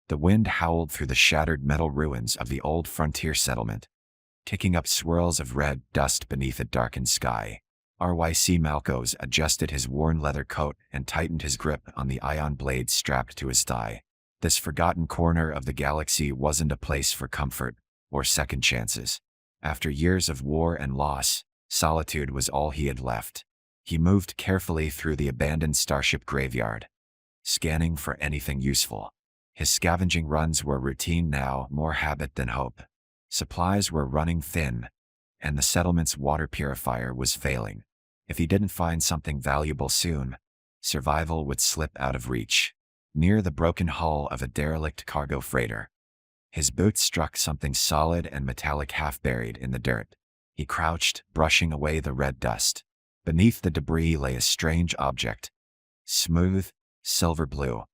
The wind howled through the shattered metal ruins of the old frontier settlement, kicking up swirls of red dust beneath a darkened sky. RYC Malcos adjusted his worn leather coat and tightened his grip on the ion blade strapped to his thigh. This forgotten corner of the galaxy wasn't a place for comfort or second chances. After years of war and loss, solitude was all he had left. He moved carefully through the abandoned starship graveyard, scanning for anything useful. His scavenging runs were routine now, more habit than hope. Supplies were running thin, and the settlement's water purifier was failing. If he didn't find something valuable soon, survival would slip out of reach. Near the broken hull of a derelict cargo freighter, his boots struck something solid and metallic half buried in the dirt. He crouched, brushing away the red dust. Beneath the debris lay a strange object, smooth, silver blue,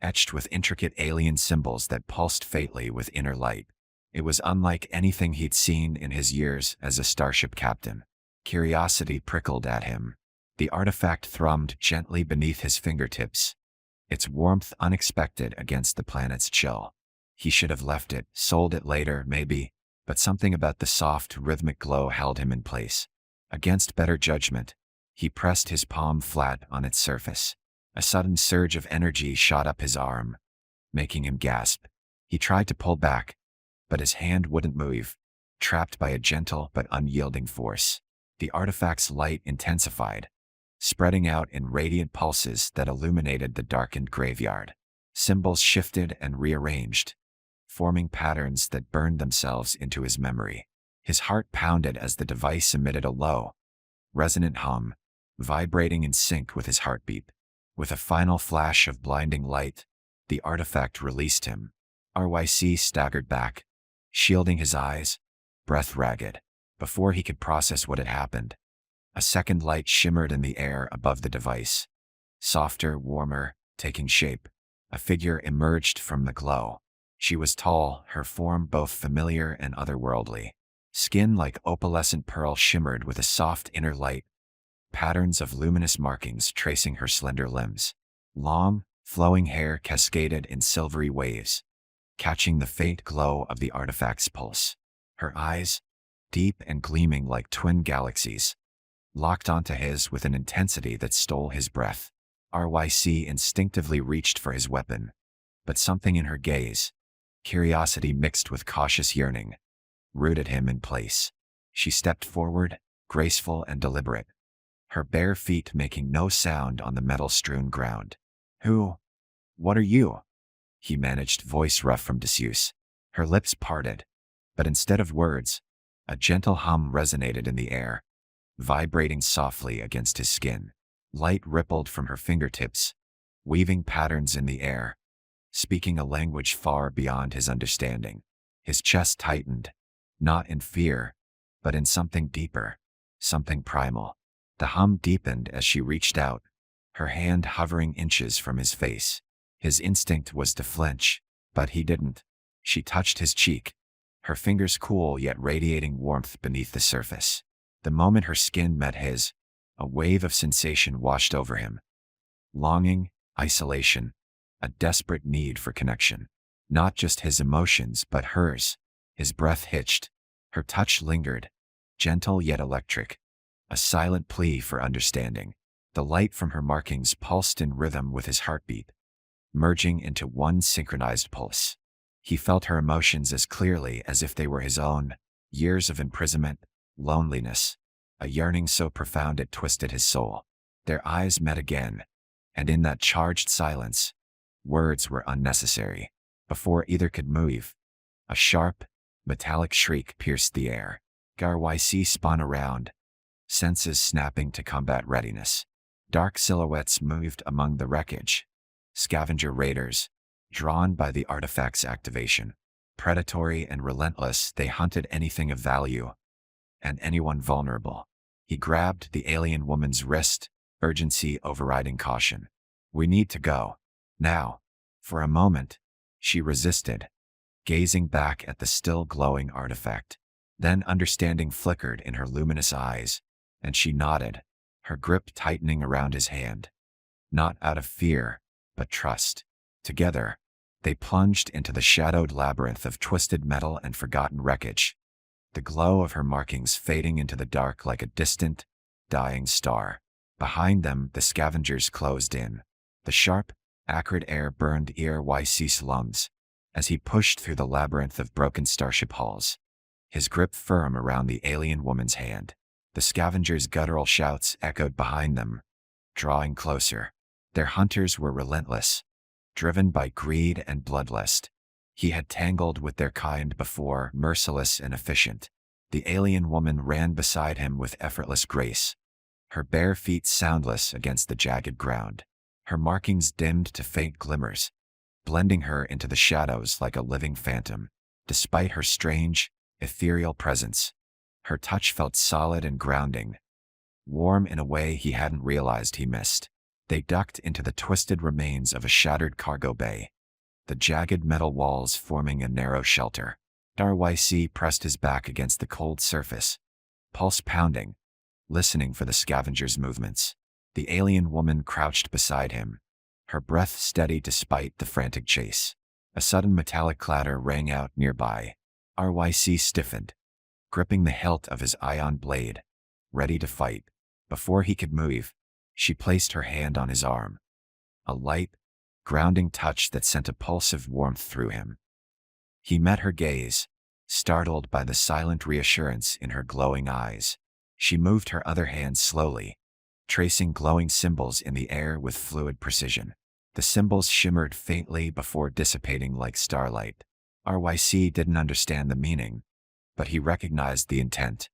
etched with intricate alien symbols that pulsed faintly with inner light. It was unlike anything he'd seen in his years as a starship captain. Curiosity prickled at him. The artifact thrummed gently beneath his fingertips, its warmth unexpected against the planet's chill. He should have left it, sold it later, maybe, but something about the soft, rhythmic glow held him in place. Against better judgment, he pressed his palm flat on its surface. A sudden surge of energy shot up his arm, making him gasp. He tried to pull back, but his hand wouldn't move, trapped by a gentle but unyielding force. The artifact's light intensified, spreading out in radiant pulses that illuminated the darkened graveyard. Symbols shifted and rearranged, forming patterns that burned themselves into his memory. His heart pounded as the device emitted a low, resonant hum, vibrating in sync with his heartbeat. With a final flash of blinding light, the artifact released him. RYC staggered back, shielding his eyes, breath ragged. Before he could process what had happened, a second light shimmered in the air above the device. Softer, warmer, taking shape. A figure emerged from the glow. She was tall, her form both familiar and otherworldly. Skin like opalescent pearl shimmered with a soft inner light, patterns of luminous markings tracing her slender limbs. Long, flowing hair cascaded in silvery waves, catching the faint glow of the artifact's pulse. Her eyes, deep and gleaming like twin galaxies, locked onto his with an intensity that stole his breath. RYC instinctively reached for his weapon, but something in her gaze, curiosity mixed with cautious yearning, rooted him in place. She stepped forward, graceful and deliberate, her bare feet making no sound on the metal-strewn ground. "Who? What are you?" he managed, voice rough from disuse. Her lips parted, but instead of words, a gentle hum resonated in the air, vibrating softly against his skin. Light rippled from her fingertips, weaving patterns in the air, speaking a language far beyond his understanding. His chest tightened, not in fear, but in something deeper, something primal. The hum deepened as she reached out, her hand hovering inches from his face. His instinct was to flinch, but he didn't. She touched his cheek, her fingers cool yet radiating warmth beneath the surface. The moment her skin met his, a wave of sensation washed over him. Longing, isolation, a desperate need for connection. Not just his emotions, but hers. His breath hitched, her touch lingered, gentle yet electric, a silent plea for understanding. The light from her markings pulsed in rhythm with his heartbeat, merging into one synchronized pulse. He felt her emotions as clearly as if they were his own: years of imprisonment, loneliness, a yearning so profound it twisted his soul. Their eyes met again, and in that charged silence, words were unnecessary. Before either could move, a sharp, metallic shriek pierced the air. RYC spun around, senses snapping to combat readiness. Dark silhouettes moved among the wreckage. Scavenger raiders, drawn by the artifact's activation. Predatory and relentless, they hunted anything of value, and anyone vulnerable. He grabbed the alien woman's wrist, urgency overriding caution. "We need to go. Now." For a moment, she resisted, gazing back at the still glowing artifact. Then understanding flickered in her luminous eyes, and she nodded, her grip tightening around his hand. Not out of fear, but trust. Together, They plunged into the shadowed labyrinth of twisted metal and forgotten wreckage, the glow of her markings fading into the dark like a distant, dying star. Behind them, the scavengers closed in. The sharp, acrid air burned ERYC's lungs as he pushed through the labyrinth of broken starship halls, his grip firm around the alien woman's hand. The scavengers' guttural shouts echoed behind them, drawing closer. Their hunters were relentless, driven by greed and bloodlust. He had tangled with their kind before, merciless and efficient. The alien woman ran beside him with effortless grace, her bare feet soundless against the jagged ground, her markings dimmed to faint glimmers, blending her into the shadows like a living phantom. Despite her strange, ethereal presence, her touch felt solid and grounding, warm in a way he hadn't realized he missed. They ducked into the twisted remains of a shattered cargo bay, the jagged metal walls forming a narrow shelter. RYC pressed his back against the cold surface, pulse pounding, listening for the scavenger's movements. The alien woman crouched beside him, her breath steady despite the frantic chase. A sudden metallic clatter rang out nearby. RYC stiffened, gripping the hilt of his ion blade, ready to fight. Before he could move, she placed her hand on his arm, a light, grounding touch that sent a pulse of warmth through him. He met her gaze, startled by the silent reassurance in her glowing eyes. She moved her other hand slowly, tracing glowing symbols in the air with fluid precision. The symbols shimmered faintly before dissipating like starlight. RYC didn't understand the meaning, but he recognized the intent.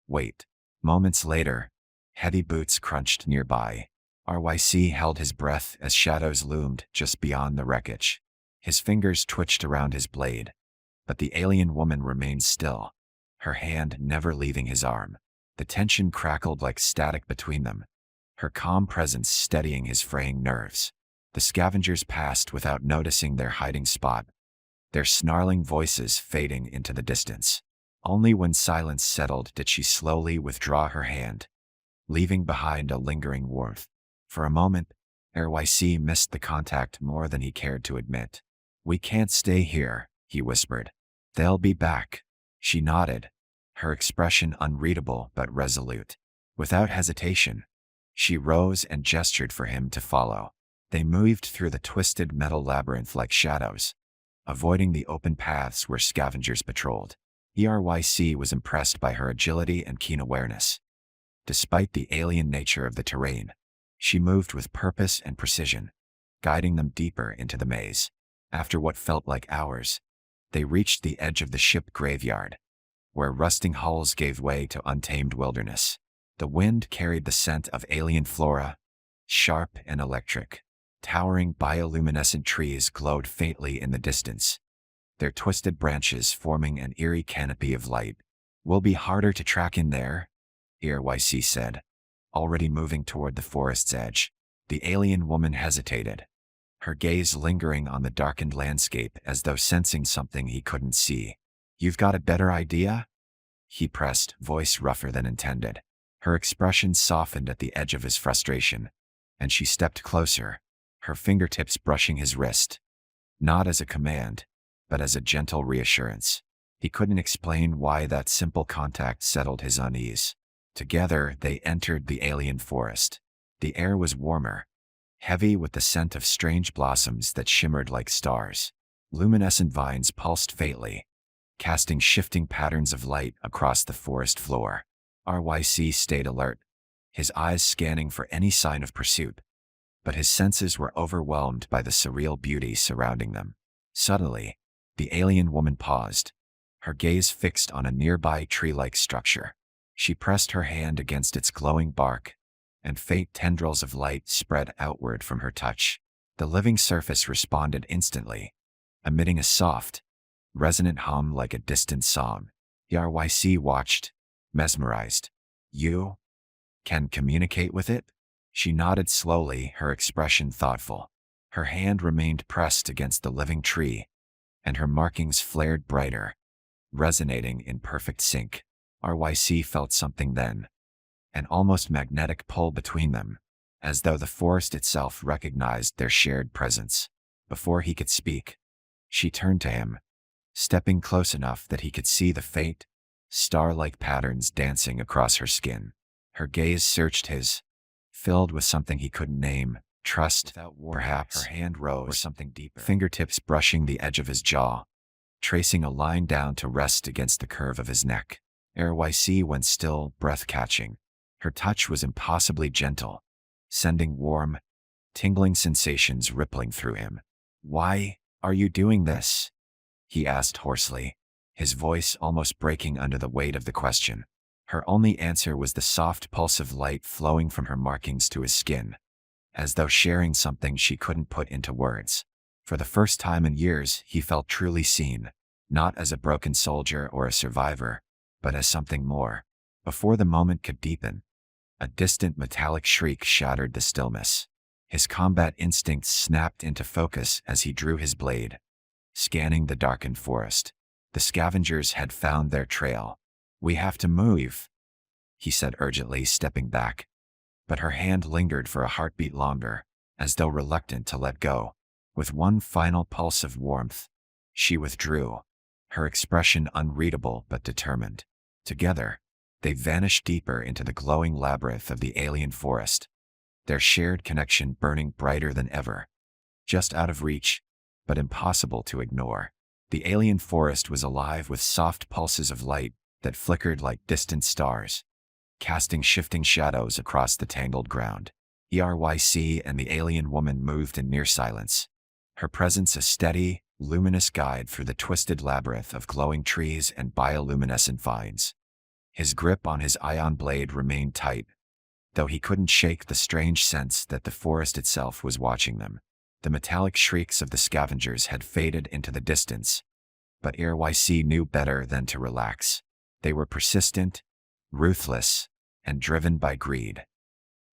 Wait. Moments later, heavy boots crunched nearby. RYC held his breath as shadows loomed just beyond the wreckage. His fingers twitched around his blade, but the alien woman remained still, her hand never leaving his arm. The tension crackled like static between them, her calm presence steadying his fraying nerves. The scavengers passed without noticing their hiding spot, their snarling voices fading into the distance. Only when silence settled did she slowly withdraw her hand, leaving behind a lingering warmth. For a moment, RYC missed the contact more than he cared to admit. "We can't stay here," he whispered. "They'll be back." She nodded, her expression unreadable but resolute. Without hesitation, she rose and gestured for him to follow. They moved through the twisted metal labyrinth like shadows, avoiding the open paths where scavengers patrolled. RYC was impressed by her agility and keen awareness. Despite the alien nature of the terrain, she moved with purpose and precision, guiding them deeper into the maze. After what felt like hours, they reached the edge of the ship graveyard, where rusting hulls gave way to untamed wilderness. The wind carried the scent of alien flora, sharp and electric. Towering bioluminescent trees glowed faintly in the distance, their twisted branches forming an eerie canopy of light. "Will be harder to track in there," RYC said, already moving toward the forest's edge. The alien woman hesitated, her gaze lingering on the darkened landscape as though sensing something he couldn't see. "You've got a better idea?" he pressed, voice rougher than intended. Her expression softened at the edge of his frustration, and she stepped closer, her fingertips brushing his wrist, not as a command, but as a gentle reassurance. He couldn't explain why that simple contact settled his unease. Together, they entered the alien forest. The air was warmer, heavy with the scent of strange blossoms that shimmered like stars. Luminescent vines pulsed faintly, casting shifting patterns of light across the forest floor. RYC stayed alert, his eyes scanning for any sign of pursuit, but his senses were overwhelmed by the surreal beauty surrounding them. Suddenly, the alien woman paused, her gaze fixed on a nearby tree-like structure. She pressed her hand against its glowing bark, and faint tendrils of light spread outward from her touch. The living surface responded instantly, emitting a soft, resonant hum like a distant song. RYC watched, mesmerized. "You can communicate with it?" She nodded slowly, her expression thoughtful. Her hand remained pressed against the living tree, and her markings flared brighter, resonating in perfect sync. RYC felt something then, an almost magnetic pull between them, as though the forest itself recognized their shared presence. Before he could speak, She turned to him, stepping close enough that he could see the faint, star-like patterns dancing across her skin. Her gaze searched his, filled with something he couldn't name, trust, perhaps. Her hand rose, or something deeper, fingertips brushing the edge of his jaw, tracing a line down to rest against the curve of his neck. RYC went still, breath-catching. Her touch was impossibly gentle, sending warm, tingling sensations rippling through him. "Why are you doing this?" he asked hoarsely, his voice almost breaking under the weight of the question. Her only answer was the soft pulse of light flowing from her markings to his skin, as though sharing something she couldn't put into words. For the first time in years, he felt truly seen, not as a broken soldier or a survivor, but as something more. Before the moment could deepen, a distant metallic shriek shattered the stillness. His combat instincts snapped into focus as he drew his blade, scanning the darkened forest. The scavengers had found their trail. "We have to move," he said urgently, stepping back. But her hand lingered for a heartbeat longer, as though reluctant to let go. With one final pulse of warmth, she withdrew, her expression unreadable but determined. Together, they vanished deeper into the glowing labyrinth of the alien forest, their shared connection burning brighter than ever. Just out of reach, but impossible to ignore. The alien forest was alive with soft pulses of light that flickered like distant stars, casting shifting shadows across the tangled ground. ERYC and the alien woman moved in near silence, her presence a steady, luminous guide through the twisted labyrinth of glowing trees and bioluminescent vines. His grip on his ion blade remained tight, though he couldn't shake the strange sense that the forest itself was watching them. The metallic shrieks of the scavengers had faded into the distance, but RYC knew better than to relax. They were persistent, ruthless, and driven by greed.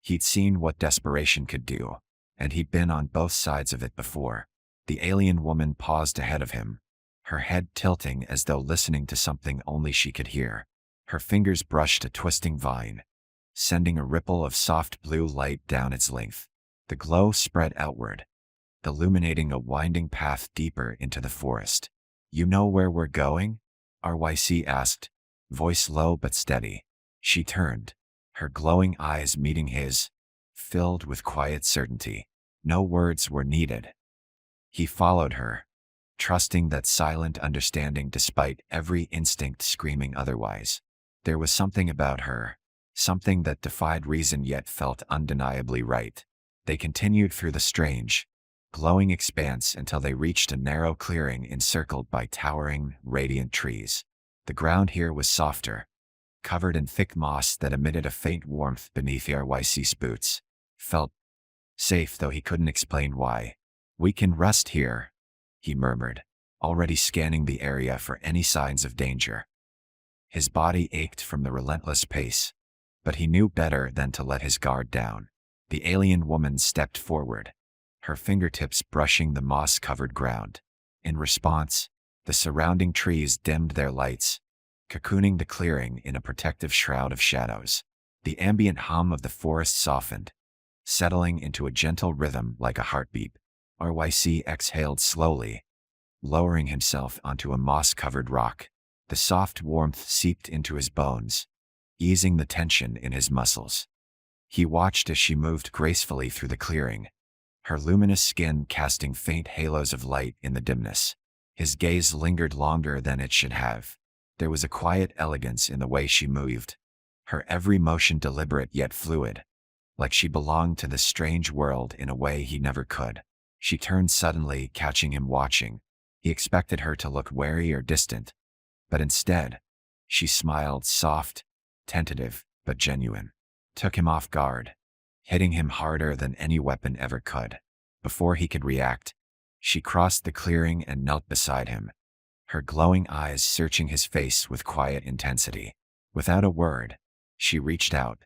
He'd seen what desperation could do, and he'd been on both sides of it before. The alien woman paused ahead of him, her head tilting as though listening to something only she could hear. Her fingers brushed a twisting vine, sending a ripple of soft blue light down its length. The glow spread outward, illuminating a winding path deeper into the forest. "You know where we're going?" RYC asked, voice low but steady. She turned, her glowing eyes meeting his, filled with quiet certainty. No words were needed. He followed her, trusting that silent understanding despite every instinct screaming otherwise. There was something about her, something that defied reason yet felt undeniably right. They continued through the strange, glowing expanse until they reached a narrow clearing encircled by towering, radiant trees. The ground here was softer, covered in thick moss that emitted a faint warmth beneath RYC's boots. Felt safe, though he couldn't explain why. "We can rest here," he murmured, already scanning the area for any signs of danger. His body ached from the relentless pace, but he knew better than to let his guard down. The alien woman stepped forward, her fingertips brushing the moss-covered ground. In response, the surrounding trees dimmed their lights, cocooning the clearing in a protective shroud of shadows. The ambient hum of the forest softened, settling into a gentle rhythm like a heartbeat. RYC exhaled slowly, lowering himself onto a moss-covered rock. The soft warmth seeped into his bones, easing the tension in his muscles. He watched as she moved gracefully through the clearing, her luminous skin casting faint halos of light in the dimness. His gaze lingered longer than it should have. There was a quiet elegance in the way she moved, her every motion deliberate yet fluid, like she belonged to this strange world in a way he never could. She turned suddenly, catching him watching. He expected her to look wary or distant, but instead, she smiled, soft, tentative, but genuine. Took him off guard, hitting him harder than any weapon ever could. Before he could react, she crossed the clearing and knelt beside him, her glowing eyes searching his face with quiet intensity. Without a word, she reached out,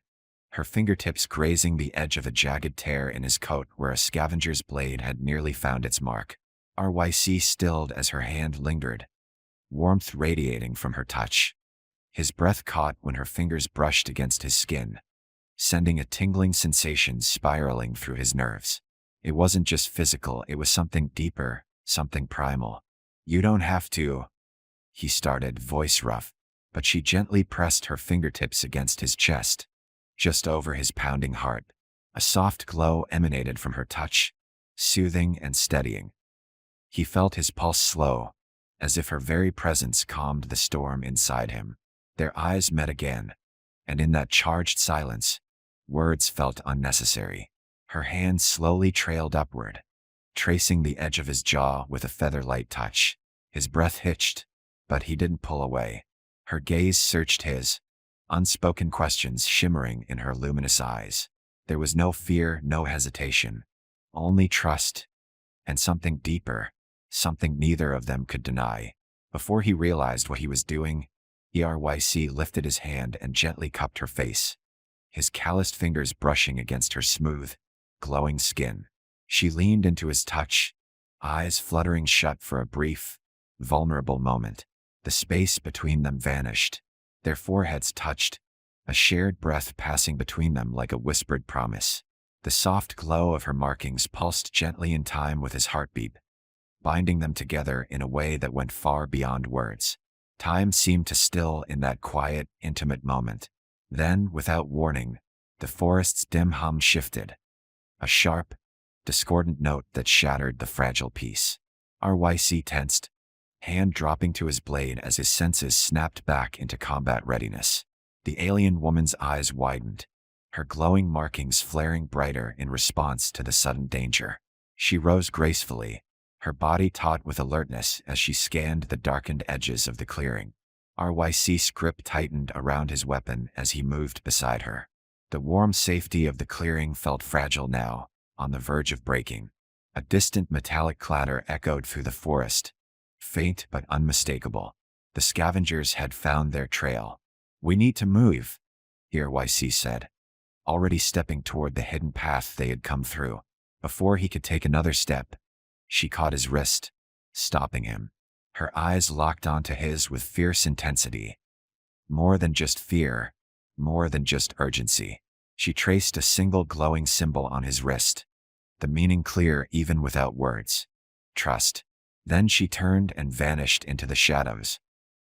her fingertips grazing the edge of a jagged tear in his coat where a scavenger's blade had nearly found its mark. RYC stilled as her hand lingered, warmth radiating from her touch. His breath caught when her fingers brushed against his skin, sending a tingling sensation spiraling through his nerves. It wasn't just physical, it was something deeper, something primal. You don't have to, he started, voice rough, but she gently pressed her fingertips against his chest, just over his pounding heart. A soft glow emanated from her touch, soothing and steadying. He felt his pulse slow, as if her very presence calmed the storm inside him. Their eyes met again, and in that charged silence, words felt unnecessary. Her hand slowly trailed upward, tracing the edge of his jaw with a feather-light touch. His breath hitched, but he didn't pull away. Her gaze searched his, unspoken questions shimmering in her luminous eyes. There was no fear, no hesitation, only trust, and something deeper, something neither of them could deny. Before he realized what he was doing, ERYC lifted his hand and gently cupped her face, his calloused fingers brushing against her smooth, glowing skin. She leaned into his touch, eyes fluttering shut for a brief, vulnerable moment. The space between them vanished. Their foreheads touched, a shared breath passing between them like a whispered promise. The soft glow of her markings pulsed gently in time with his heartbeat, binding them together in a way that went far beyond words. Time seemed to still in that quiet, intimate moment. Then, without warning, the forest's dim hum shifted. A sharp, discordant note that shattered the fragile peace. RYC tensed, hand dropping to his blade as his senses snapped back into combat readiness. The alien woman's eyes widened, her glowing markings flaring brighter in response to the sudden danger. She rose gracefully, her body taut with alertness as she scanned the darkened edges of the clearing. RYC's grip tightened around his weapon as he moved beside her. The warm safety of the clearing felt fragile now, on the verge of breaking. A distant metallic clatter echoed through the forest, faint but unmistakable. The scavengers had found their trail. "We need to move," ERYC said, already stepping toward the hidden path they had come through. Before he could take another step, she caught his wrist, stopping him. Her eyes locked onto his with fierce intensity. More than just fear, more than just urgency. She traced a single glowing symbol on his wrist, the meaning clear even without words. Trust. Then she turned and vanished into the shadows,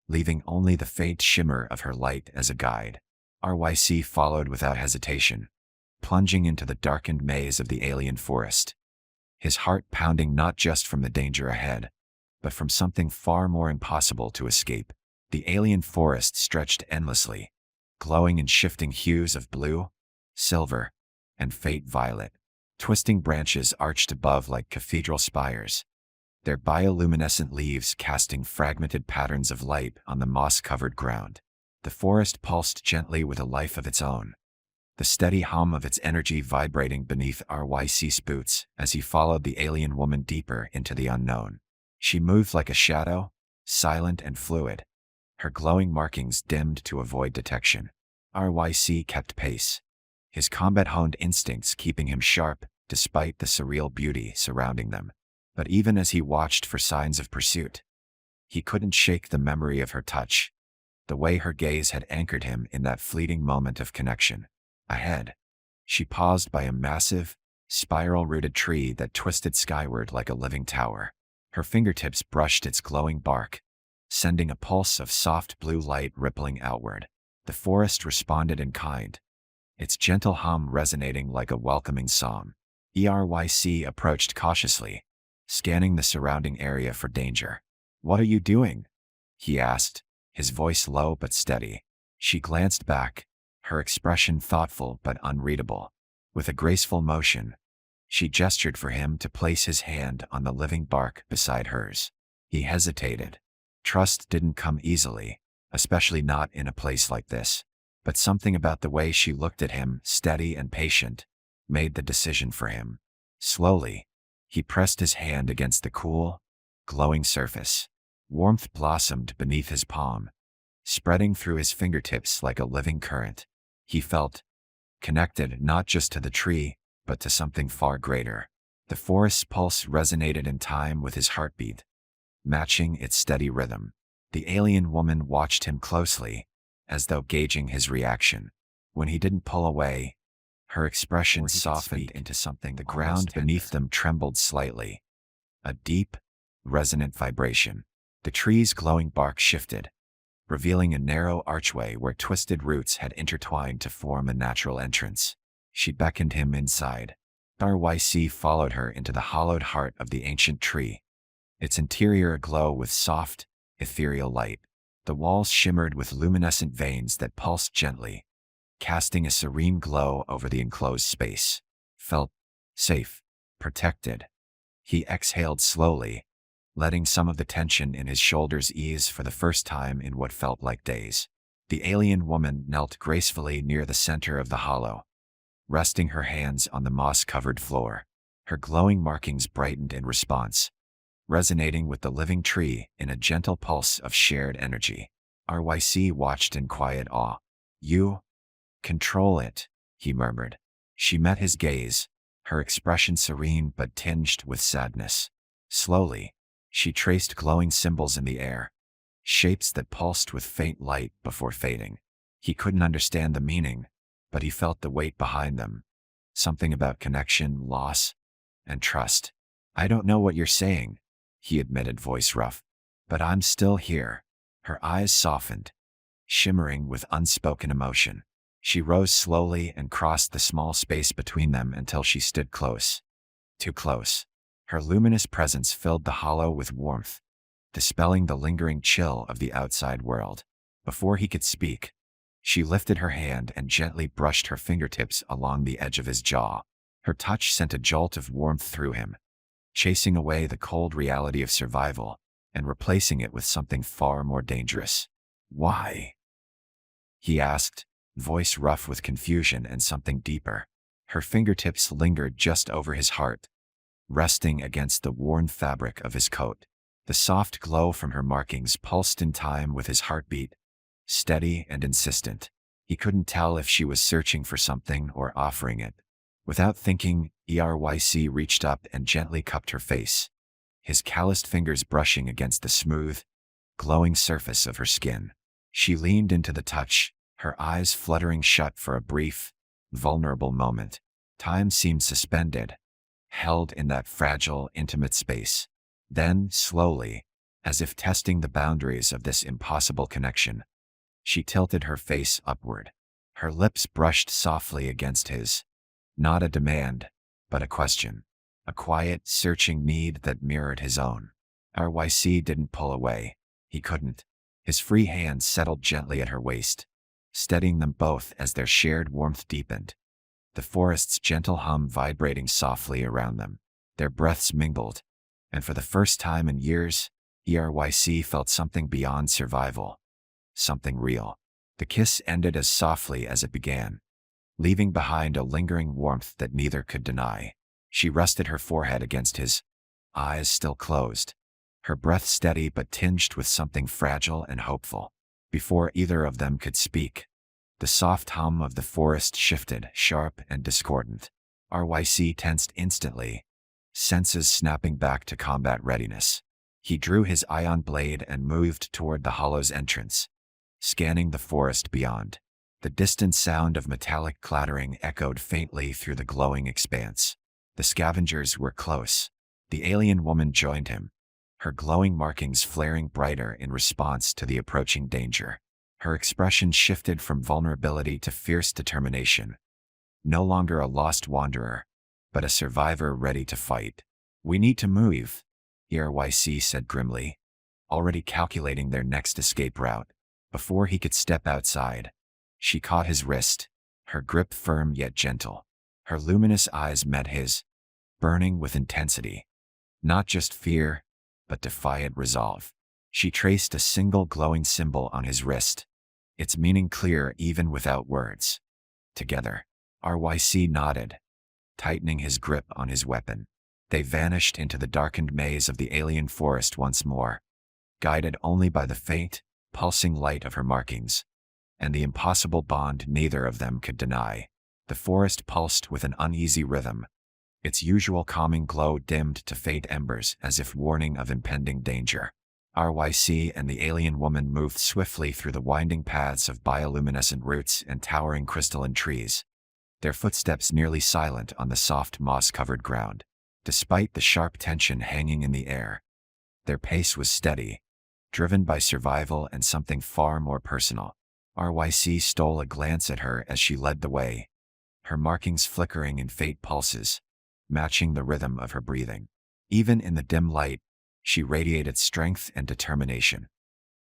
leaving only the faint shimmer of her light as a guide. RYC followed without hesitation, plunging into the darkened maze of the alien forest, his heart pounding not just from the danger ahead, but from something far more impossible to escape. The alien forest stretched endlessly, glowing in shifting hues of blue, silver, and faint violet. Twisting branches arched above like cathedral spires, their bioluminescent leaves casting fragmented patterns of light on the moss-covered ground. The forest pulsed gently with a life of its own, the steady hum of its energy vibrating beneath RYC's boots as he followed the alien woman deeper into the unknown. She moved like a shadow, silent and fluid, her glowing markings dimmed to avoid detection. RYC kept pace, his combat-honed instincts keeping him sharp despite the surreal beauty surrounding them. But even as he watched for signs of pursuit, he couldn't shake the memory of her touch, the way her gaze had anchored him in that fleeting moment of connection. Ahead, she paused by a massive, spiral-rooted tree that twisted skyward like a living tower. Her fingertips brushed its glowing bark, sending a pulse of soft blue light rippling outward. The forest responded in kind, its gentle hum resonating like a welcoming psalm. ERYC approached cautiously, scanning the surrounding area for danger. "What are you doing?" he asked, his voice low but steady. She glanced back, her expression thoughtful but unreadable. With a graceful motion, she gestured for him to place his hand on the living bark beside hers. He hesitated. Trust didn't come easily, especially not in a place like this. But something about the way she looked at him, steady and patient, made the decision for him. Slowly, he pressed his hand against the cool, glowing surface. Warmth blossomed beneath his palm, spreading through his fingertips like a living current. He felt connected not just to the tree, but to something far greater. The forest's pulse resonated in time with his heartbeat, matching its steady rhythm. The alien woman watched him closely, as though gauging his reaction. When he didn't pull away, her expression softened into something. The ground beneath them trembled slightly, a deep, resonant vibration. The tree's glowing bark shifted, revealing a narrow archway where twisted roots had intertwined to form a natural entrance. She beckoned him inside. RYC followed her into the hollowed heart of the ancient tree, its interior aglow with soft, ethereal light. The walls shimmered with luminescent veins that pulsed gently, casting a serene glow over the enclosed space. Felt safe, protected. He exhaled slowly, letting some of the tension in his shoulders ease for the first time in what felt like days. The alien woman knelt gracefully near the center of the hollow, resting her hands on the moss-covered floor. Her glowing markings brightened in response, resonating with the living tree in a gentle pulse of shared energy. RYC watched in quiet awe. "You control it," he murmured. She met his gaze, her expression serene but tinged with sadness. Slowly, she traced glowing symbols in the air, shapes that pulsed with faint light before fading. He couldn't understand the meaning, but he felt the weight behind them. Something about connection, loss, and trust. "I don't know what you're saying," he admitted, voice rough, "but I'm still here." Her eyes softened, shimmering with unspoken emotion. She rose slowly and crossed the small space between them until she stood close. Too close. Her luminous presence filled the hollow with warmth, dispelling the lingering chill of the outside world. Before he could speak, she lifted her hand and gently brushed her fingertips along the edge of his jaw. Her touch sent a jolt of warmth through him, chasing away the cold reality of survival and replacing it with something far more dangerous. "Why?" he asked, voice rough with confusion and something deeper. Her fingertips lingered just over his heart, resting against the worn fabric of his coat. The soft glow from her markings pulsed in time with his heartbeat, steady and insistent. He couldn't tell if she was searching for something or offering it. Without thinking, ERYC reached up and gently cupped her face, his calloused fingers brushing against the smooth, glowing surface of her skin. She leaned into the touch, her eyes fluttering shut for a brief, vulnerable moment. Time seemed suspended, held in that fragile, intimate space. Then, slowly, as if testing the boundaries of this impossible connection, she tilted her face upward. Her lips brushed softly against his. Not a demand, but a question. A quiet, searching need that mirrored his own. RYC didn't pull away. He couldn't. His free hand settled gently at her waist, steadying them both as their shared warmth deepened. The forest's gentle hum vibrating softly around them. Their breaths mingled, and for the first time in years, ERYC felt something beyond survival. Something real. The kiss ended as softly as it began, leaving behind a lingering warmth that neither could deny. She rested her forehead against his, eyes still closed, her breath steady but tinged with something fragile and hopeful. Before either of them could speak, the soft hum of the forest shifted, sharp and discordant. RYC tensed instantly, senses snapping back to combat readiness. He drew his ion blade and moved toward the hollow's entrance, scanning the forest beyond. The distant sound of metallic clattering echoed faintly through the glowing expanse. The scavengers were close. The alien woman joined him, her glowing markings flaring brighter in response to the approaching danger. Her expression shifted from vulnerability to fierce determination. No longer a lost wanderer, but a survivor ready to fight. "We need to move," ERYC said grimly, already calculating their next escape route. Before he could step outside, she caught his wrist, her grip firm yet gentle. Her luminous eyes met his, burning with intensity. Not just fear, but defiant resolve. She traced a single glowing symbol on his wrist, its meaning clear even without words. Together, RYC nodded, tightening his grip on his weapon. They vanished into the darkened maze of the alien forest once more, guided only by the faint, pulsing light of her markings, and the impossible bond neither of them could deny. The forest pulsed with an uneasy rhythm, its usual calming glow dimmed to faint embers as if warning of impending danger. RYC and the alien woman moved swiftly through the winding paths of bioluminescent roots and towering crystalline trees, their footsteps nearly silent on the soft moss-covered ground. Despite the sharp tension hanging in the air, their pace was steady, driven by survival and something far more personal. RYC stole a glance at her as she led the way, her markings flickering in faint pulses, matching the rhythm of her breathing. Even in the dim light, she radiated strength and determination,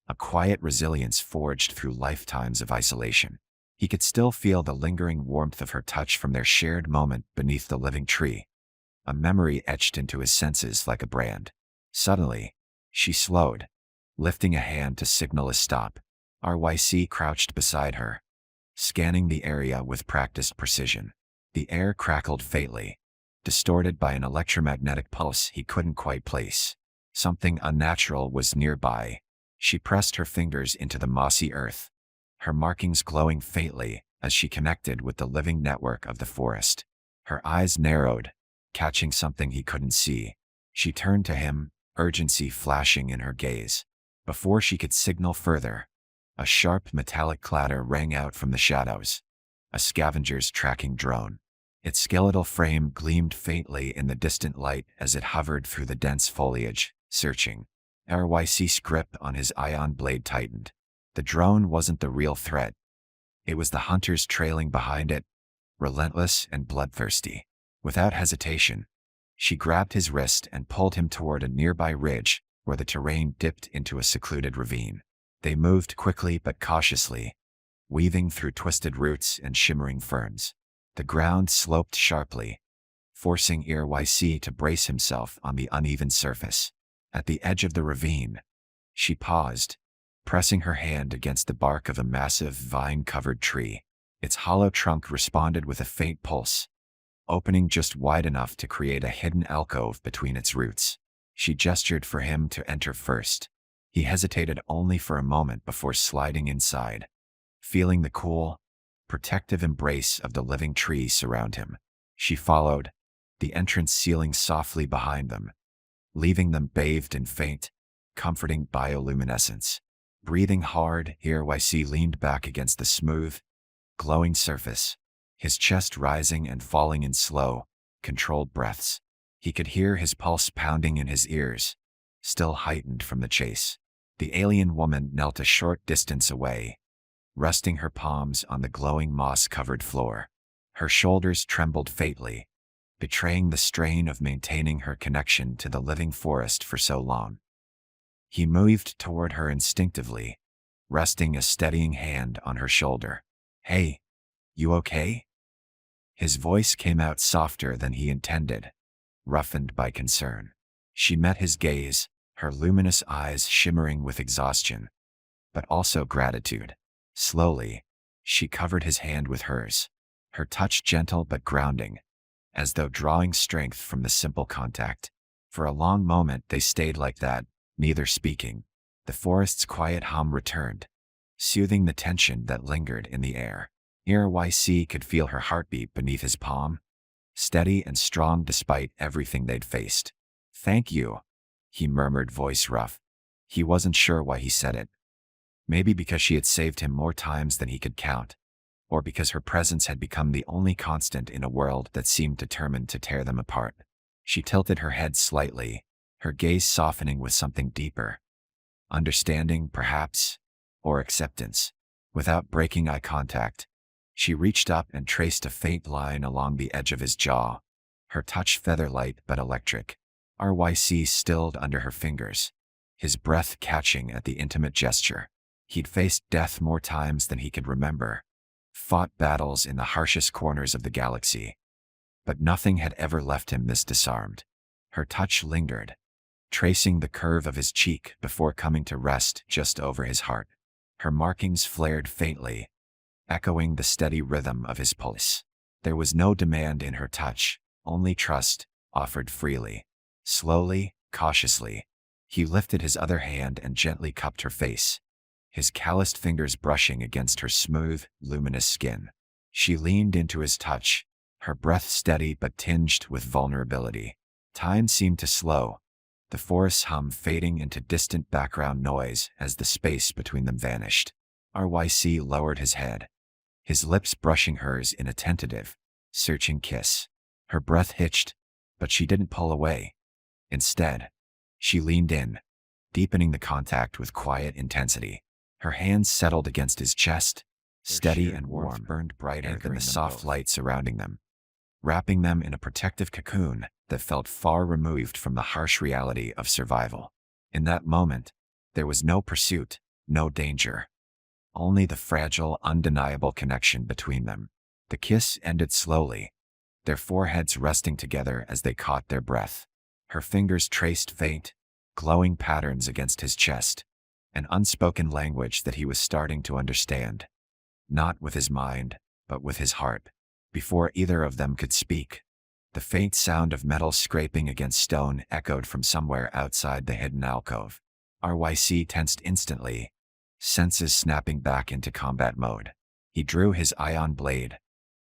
a quiet resilience forged through lifetimes of isolation. He could still feel the lingering warmth of her touch from their shared moment beneath the living tree, a memory etched into his senses like a brand. Suddenly, she slowed, lifting a hand to signal a stop. RYC crouched beside her, scanning the area with practiced precision. The air crackled faintly, distorted by an electromagnetic pulse he couldn't quite place. Something unnatural was nearby. She pressed her fingers into the mossy earth, her markings glowing faintly as she connected with the living network of the forest. Her eyes narrowed, catching something he couldn't see. She turned to him, urgency flashing in her gaze. Before she could signal further, a sharp metallic clatter rang out from the shadows. A scavenger's tracking drone. Its skeletal frame gleamed faintly in the distant light as it hovered through the dense foliage, searching. RYC's grip on his ion blade tightened. The drone wasn't the real threat. It was the hunters trailing behind it, relentless and bloodthirsty. Without hesitation, she grabbed his wrist and pulled him toward a nearby ridge where the terrain dipped into a secluded ravine. They moved quickly but cautiously, weaving through twisted roots and shimmering ferns. The ground sloped sharply, forcing RYC to brace himself on the uneven surface. At the edge of the ravine, she paused, pressing her hand against the bark of a massive vine-covered tree. Its hollow trunk responded with a faint pulse, opening just wide enough to create a hidden alcove between its roots. She gestured for him to enter first. He hesitated only for a moment before sliding inside, feeling the cool, protective embrace of the living tree surround him. She followed, the entrance sealing softly behind them, leaving them bathed in faint, comforting bioluminescence. Breathing hard, RYC leaned back against the smooth, glowing surface, his chest rising and falling in slow, controlled breaths. He could hear his pulse pounding in his ears, still heightened from the chase. The alien woman knelt a short distance away, resting her palms on the glowing moss-covered floor. Her shoulders trembled faintly, betraying the strain of maintaining her connection to the living forest for so long. He moved toward her instinctively, resting a steadying hand on her shoulder. "Hey, you okay?" His voice came out softer than he intended, roughened by concern. She met his gaze, her luminous eyes shimmering with exhaustion, but also gratitude. Slowly, she covered his hand with hers, her touch gentle but grounding, as though drawing strength from the simple contact. For a long moment they stayed like that, neither speaking. The forest's quiet hum returned, soothing the tension that lingered in the air. RYC could feel her heartbeat beneath his palm, steady and strong despite everything they'd faced. "Thank you," he murmured, voice rough. He wasn't sure why he said it. Maybe because she had saved him more times than he could count, or because her presence had become the only constant in a world that seemed determined to tear them apart. She tilted her head slightly, her gaze softening with something deeper. Understanding, perhaps, or acceptance. Without breaking eye contact, she reached up and traced a faint line along the edge of his jaw, her touch feather-light but electric. RYC stilled under her fingers, his breath catching at the intimate gesture. He'd faced death more times than he could remember, fought battles in the harshest corners of the galaxy, but nothing had ever left him this disarmed. Her touch lingered, tracing the curve of his cheek before coming to rest just over his heart. Her markings flared faintly, echoing the steady rhythm of his pulse. There was no demand in her touch, only trust, offered freely. Slowly, cautiously, he lifted his other hand and gently cupped her face, his calloused fingers brushing against her smooth, luminous skin. She leaned into his touch, her breath steady but tinged with vulnerability. Time seemed to slow, the forest's hum fading into distant background noise as the space between them vanished. RYC lowered his head, his lips brushing hers in a tentative, searching kiss. Her breath hitched, but she didn't pull away. Instead, she leaned in, deepening the contact with quiet intensity. Her hands settled against his chest, steady and warm, burned brighter than the soft light surrounding them, wrapping them in a protective cocoon that felt far removed from the harsh reality of survival. In that moment, there was no pursuit, no danger, only the fragile, undeniable connection between them. The kiss ended slowly, their foreheads resting together as they caught their breath. Her fingers traced faint, glowing patterns against his chest, an unspoken language that he was starting to understand, not with his mind, but with his heart. Before either of them could speak, the faint sound of metal scraping against stone echoed from somewhere outside the hidden alcove. RYC tensed instantly, senses snapping back into combat mode. He drew his ion blade,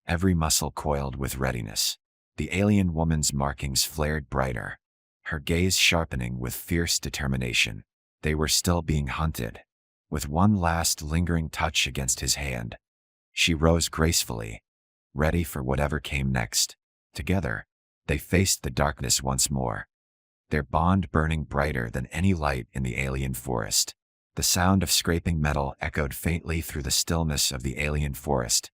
every muscle coiled with readiness. The alien woman's markings flared brighter, her gaze sharpening with fierce determination. They were still being hunted. With one last lingering touch against his hand, she rose gracefully, ready for whatever came next. Together, they faced the darkness once more, their bond burning brighter than any light in the alien forest. The sound of scraping metal echoed faintly through the stillness of the alien forest,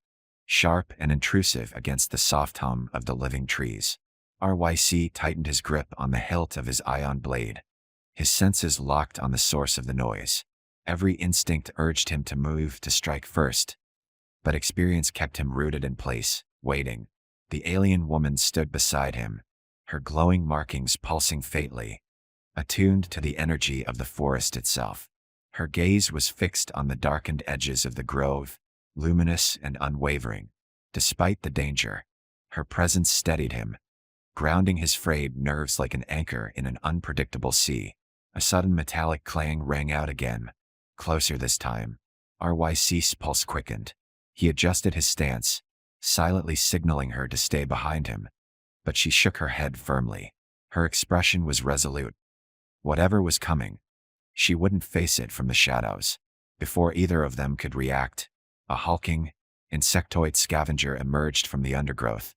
sharp and intrusive against the soft hum of the living trees. RYC tightened his grip on the hilt of his ion blade, his senses locked on the source of the noise. Every instinct urged him to move, to strike first, but experience kept him rooted in place, waiting. The alien woman stood beside him, her glowing markings pulsing faintly, attuned to the energy of the forest itself. Her gaze was fixed on the darkened edges of the grove, luminous and unwavering. Despite the danger, her presence steadied him, grounding his frayed nerves like an anchor in an unpredictable sea. A sudden metallic clang rang out again, closer this time. RYC's pulse quickened. He adjusted his stance, silently signaling her to stay behind him, but she shook her head firmly. Her expression was resolute. Whatever was coming, she wouldn't face it from the shadows. Before either of them could react, a hulking, insectoid scavenger emerged from the undergrowth,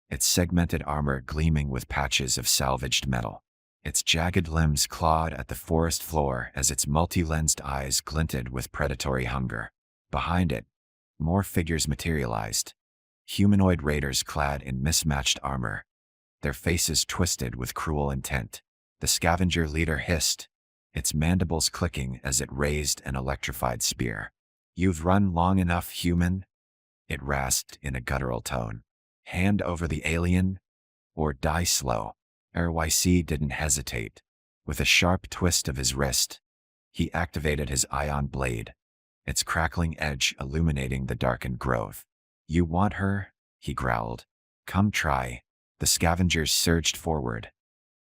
its segmented armor gleaming with patches of salvaged metal. Its jagged limbs clawed at the forest floor as its multi-lensed eyes glinted with predatory hunger. Behind it, more figures materialized, humanoid raiders clad in mismatched armor, their faces twisted with cruel intent. The scavenger leader hissed, its mandibles clicking as it raised an electrified spear. "You've run long enough, human," it rasped in a guttural tone. "Hand over the alien, or die slow." RYC didn't hesitate. With a sharp twist of his wrist, he activated his ion blade, its crackling edge illuminating the darkened grove. "You want her?" he growled. "Come try." The scavengers surged forward,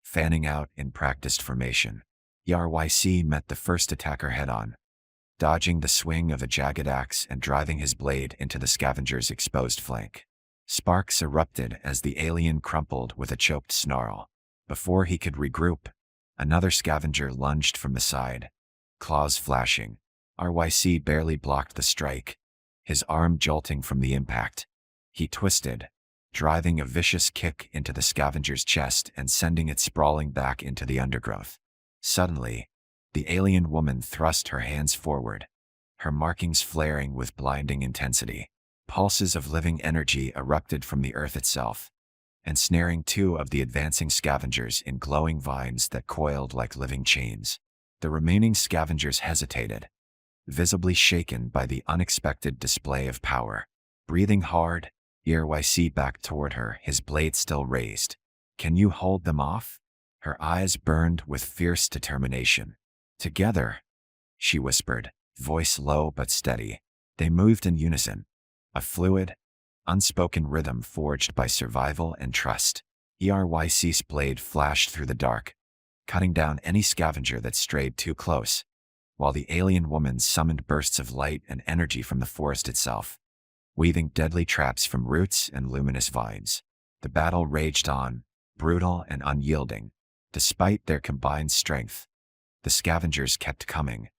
fanning out in practiced formation. RYC met the first attacker head-on, dodging the swing of a jagged axe and driving his blade into the scavenger's exposed flank. Sparks erupted as the alien crumpled with a choked snarl. Before he could regroup, another scavenger lunged from the side, claws flashing. RYC barely blocked the strike, his arm jolting from the impact. He twisted, driving a vicious kick into the scavenger's chest and sending it sprawling back into the undergrowth. Suddenly, the alien woman thrust her hands forward, her markings flaring with blinding intensity. Pulses of living energy erupted from the earth itself, ensnaring two of the advancing scavengers in glowing vines that coiled like living chains. The remaining scavengers hesitated, visibly shaken by the unexpected display of power. Breathing hard, RYC backed toward her, his blade still raised. "Can you hold them off?" Her eyes burned with fierce determination. "Together," she whispered, voice low but steady. They moved in unison, a fluid, unspoken rhythm forged by survival and trust. RYC's blade flashed through the dark, cutting down any scavenger that strayed too close, while the alien woman summoned bursts of light and energy from the forest itself, weaving deadly traps from roots and luminous vines. The battle raged on, brutal and unyielding. Despite their combined strength, the scavengers kept coming,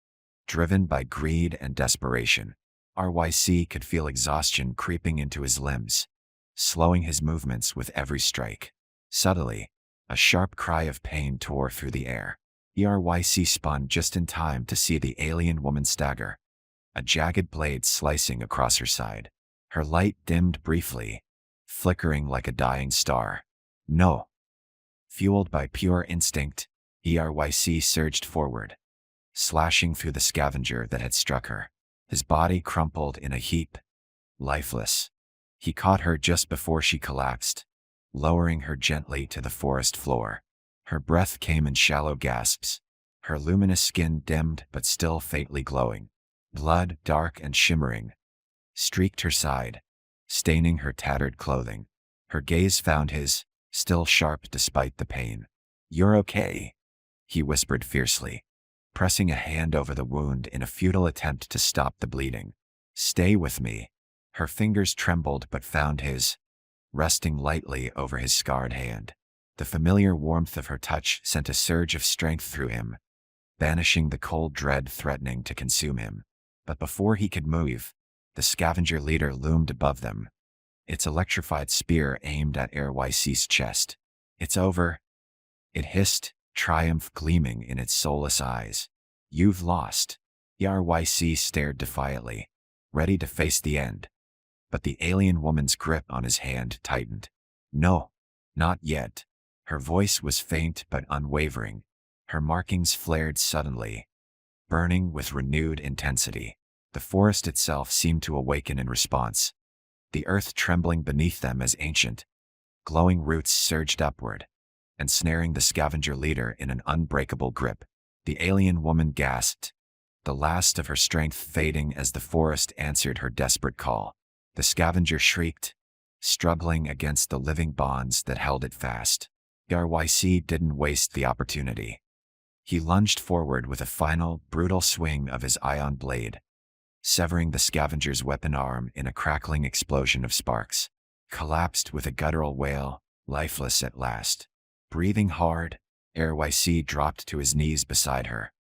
driven by greed and desperation. RYC could feel exhaustion creeping into his limbs, slowing his movements with every strike. Suddenly, a sharp cry of pain tore through the air. ERYC spun just in time to see the alien woman stagger, a jagged blade slicing across her side. Her light dimmed briefly, flickering like a dying star. No. Fueled by pure instinct, ERYC surged forward, slashing through the scavenger that had struck her. His body crumpled in a heap, lifeless. He caught her just before she collapsed, lowering her gently to the forest floor. Her breath came in shallow gasps, her luminous skin dimmed but still faintly glowing. Blood, dark and shimmering, streaked her side, staining her tattered clothing. Her gaze found his, still sharp despite the pain. "You're okay," he whispered fiercely, pressing a hand over the wound in a futile attempt to stop the bleeding. "Stay with me." Her fingers trembled but found his, resting lightly over his scarred hand. The familiar warmth of her touch sent a surge of strength through him, banishing the cold dread threatening to consume him. But before he could move, the scavenger leader loomed above them, its electrified spear aimed at ERYC's chest. "It's over," it hissed, triumph gleaming in its soulless eyes. "You've lost." ERYC stared defiantly, ready to face the end. But the alien woman's grip on his hand tightened. "No, not yet." Her voice was faint but unwavering. Her markings flared suddenly, burning with renewed intensity. The forest itself seemed to awaken in response, the earth trembling beneath them as ancient, glowing roots surged upward, ensnaring the scavenger leader in an unbreakable grip. The alien woman gasped, the last of her strength fading as the forest answered her desperate call. The scavenger shrieked, struggling against the living bonds that held it fast. ERYC didn't waste the opportunity. He lunged forward with a final, brutal swing of his ion blade, severing the scavenger's weapon arm in a crackling explosion of sparks. Collapsed with a guttural wail, lifeless at last. Breathing hard, ERYC dropped to his knees beside her,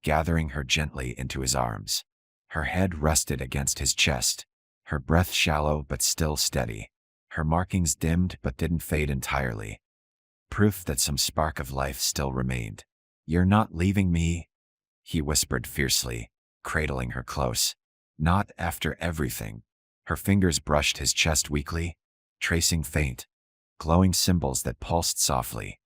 gathering her gently into his arms. Her head rested against his chest, her breath shallow but still steady. Her markings dimmed but didn't fade entirely, proof that some spark of life still remained. "You're not leaving me," he whispered fiercely, cradling her close. "Not after everything." Her fingers brushed his chest weakly, tracing faint, glowing symbols that pulsed softly.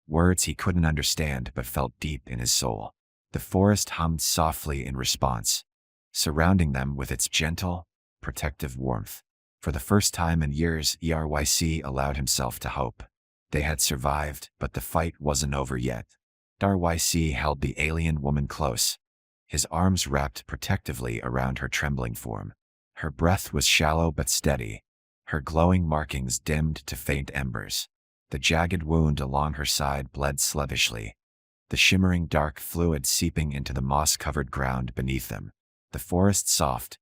Words he couldn't understand but felt deep in his soul. The forest hummed softly in response, surrounding them with its gentle, protective warmth. For the first time in years, ERYC allowed himself to hope. They had survived, but the fight wasn't over yet. ERYC held the alien woman close, his arms wrapped protectively around her trembling form. Her breath was shallow but steady, her glowing markings dimmed to faint embers. The jagged wound along her side bled slavishly, the shimmering dark fluid seeping into the moss-covered ground beneath them. The forest's soft,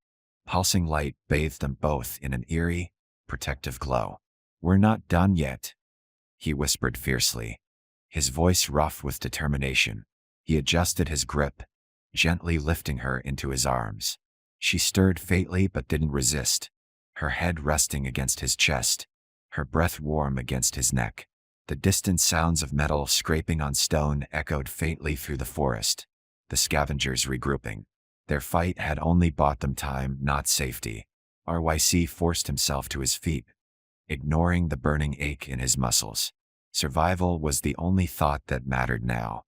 pulsing light bathed them both in an eerie, protective glow. "We're not done yet," he whispered fiercely, his voice rough with determination. He adjusted his grip, gently lifting her into his arms. She stirred faintly but didn't resist, her head resting against his chest, her breath warm against his neck. The distant sounds of metal scraping on stone echoed faintly through the forest, the scavengers regrouping. Their fight had only bought them time, not safety. ERYC forced himself to his feet, ignoring the burning ache in his muscles. Survival was the only thought that mattered now.